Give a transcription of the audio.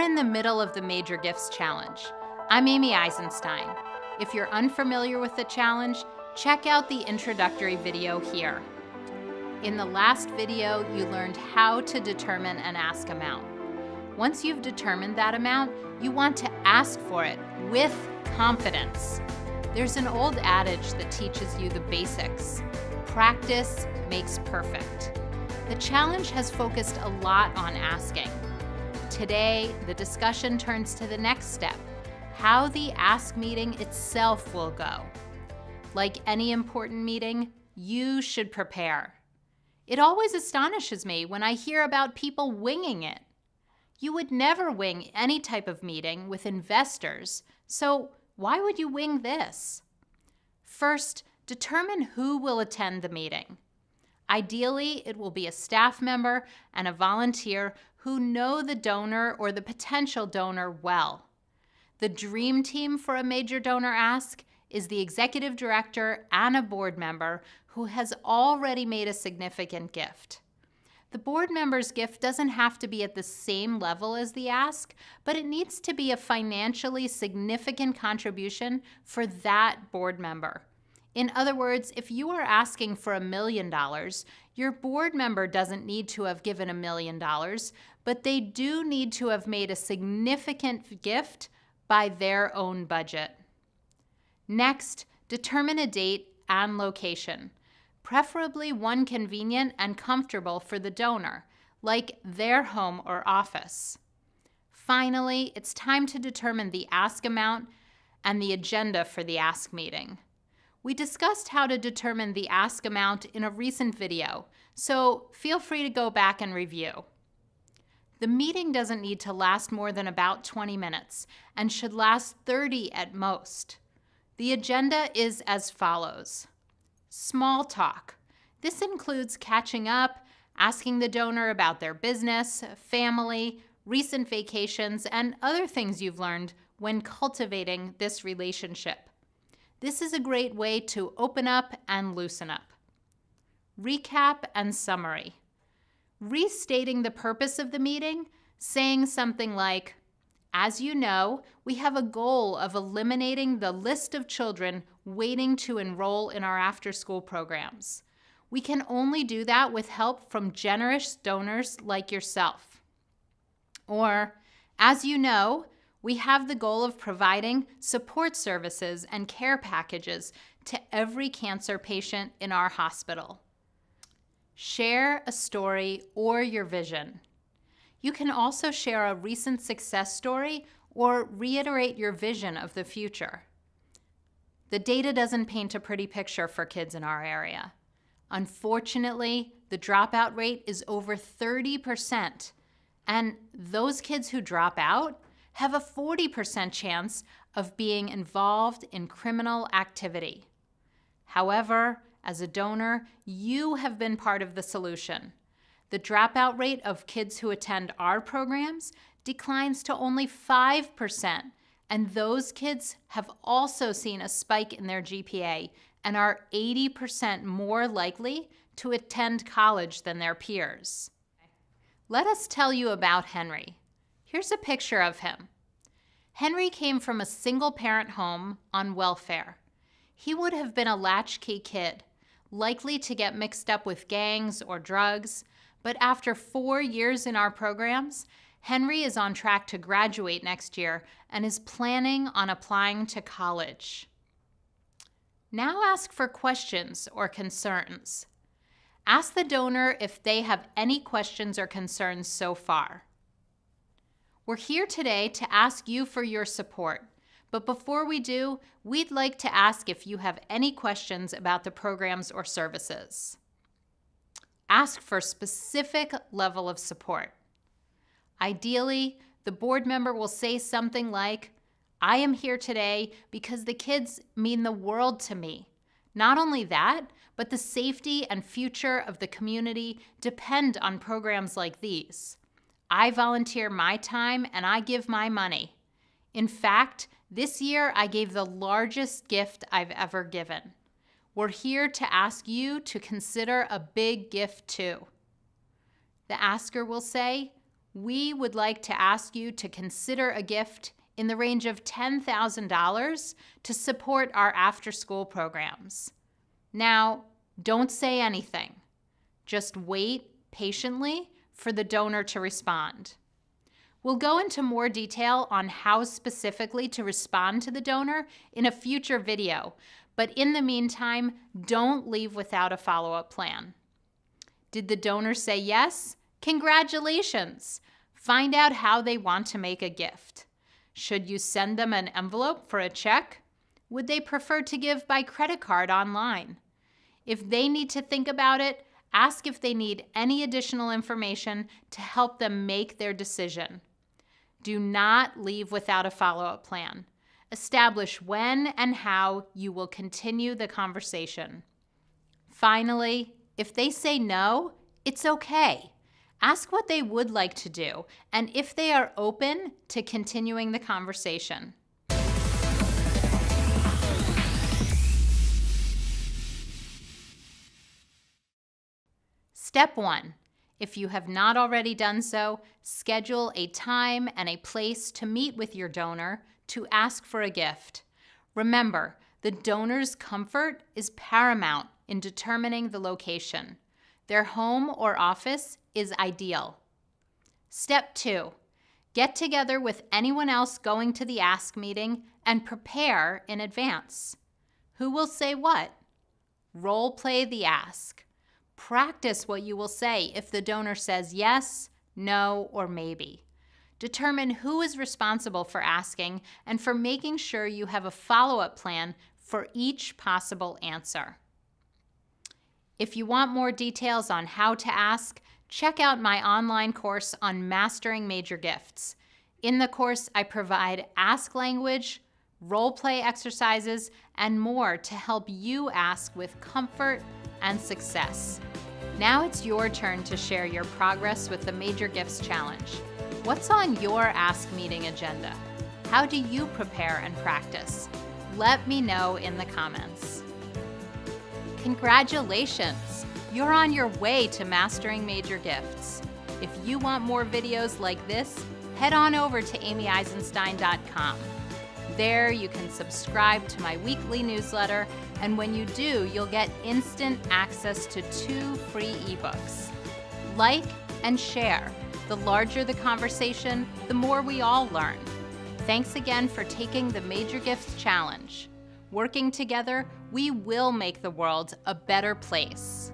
in the middle of the Major Gifts Challenge. I'm Amy Eisenstein. If you're unfamiliar with the challenge, check out the introductory video here. In the last video, you learned how to determine an ask amount. Once you've determined that amount, you want to ask for it with confidence. There's an old adage that teaches you the basics. Practice makes perfect. The challenge has focused a lot on asking. Today, the discussion turns to the next step, how the ask meeting itself will go. Like any important meeting, you should prepare. It always astonishes me when I hear about people winging it. You would never wing any type of meeting with investors, so why would you wing this? First, determine who will attend the meeting. Ideally, it will be a staff member and a volunteer who know the donor or the potential donor well. The dream team for a major donor ask is the executive director and a board member who has already made a significant gift. The board member's gift doesn't have to be at the same level as the ask, but it needs to be a financially significant contribution for that board member. In other words, if you are asking for $1 million, your board member doesn't need to have given $1 million, but they do need to have made a significant gift by their own budget. Next, determine a date and location, preferably one convenient and comfortable for the donor, like their home or office. Finally, it's time to determine the ask amount and the agenda for the ask meeting. We discussed how to determine the ask amount in a recent video, so feel free to go back and review. The meeting doesn't need to last more than about 20 minutes and should last 30 at most. The agenda is as follows. Small talk. This includes catching up, asking the donor about their business, family, recent vacations, and other things you've learned when cultivating this relationship. This is a great way to open up and loosen up. Recap and summary. Restating the purpose of the meeting, saying something like, as you know, we have a goal of eliminating the list of children waiting to enroll in our after-school programs. We can only do that with help from generous donors like yourself. Or, as you know, we have the goal of providing support services and care packages to every cancer patient in our hospital. Share a story or your vision. You can also share a recent success story or reiterate your vision of the future. The data doesn't paint a pretty picture for kids in our area. Unfortunately, the dropout rate is over 30%, and those kids who drop out have a 40% chance of being involved in criminal activity. However, as a donor, you have been part of the solution. The dropout rate of kids who attend our programs declines to only 5%, and those kids have also seen a spike in their GPA and are 80% more likely to attend college than their peers. Let us tell you about Henry. Here's a picture of him. Henry came from a single-parent home on welfare. He would have been a latchkey kid, likely to get mixed up with gangs or drugs, but after 4 years in our programs, Henry is on track to graduate next year and is planning on applying to college. Now ask for questions or concerns. Ask the donor if they have any questions or concerns so far. We're here today to ask you for your support, but before we do, we'd like to ask if you have any questions about the programs or services. Ask for specific level of support. Ideally, the board member will say something like, I am here today because the kids mean the world to me. Not only that, but the safety and future of the community depend on programs like these. I volunteer my time and I give my money. In fact, this year I gave the largest gift I've ever given. We're here to ask you to consider a big gift too. The asker will say, we would like to ask you to consider a gift in the range of $10,000 to support our after-school programs. Now, don't say anything. Just wait patiently for the donor to respond. We'll go into more detail on how specifically to respond to the donor in a future video, but in the meantime, don't leave without a follow-up plan. Did the donor say yes? Congratulations! Find out how they want to make a gift. Should you send them an envelope for a check? Would they prefer to give by credit card online? If they need to think about it, ask if they need any additional information to help them make their decision. Do not leave without a follow-up plan. Establish when and how you will continue the conversation. Finally, if they say no, it's okay. Ask what they would like to do and if they are open to continuing the conversation. Step 1. If you have not already done so, schedule a time and a place to meet with your donor to ask for a gift. Remember, the donor's comfort is paramount in determining the location. Their home or office is ideal. Step 2. Get together with anyone else going to the ask meeting and prepare in advance. Who will say what? Role play the ask. Practice what you will say if the donor says yes, no, or maybe. Determine who is responsible for asking and for making sure you have a follow-up plan for each possible answer. If you want more details on how to ask, check out my online course on mastering major gifts. In the course, I provide ask language, role-play exercises, and more to help you ask with comfort and success. Now it's your turn to share your progress with the Major Gifts Challenge. What's on your Ask Meeting agenda? How do you prepare and practice? Let me know in the comments. Congratulations! You're on your way to mastering major gifts. If you want more videos like this, head on over to amyeisenstein.com. There you can subscribe to my weekly newsletter, and when you do, you'll get instant access to 2 free ebooks. Like and share. The larger the conversation, the more we all learn. Thanks again for taking the Major Gifts Challenge. Working together, we will make the world a better place.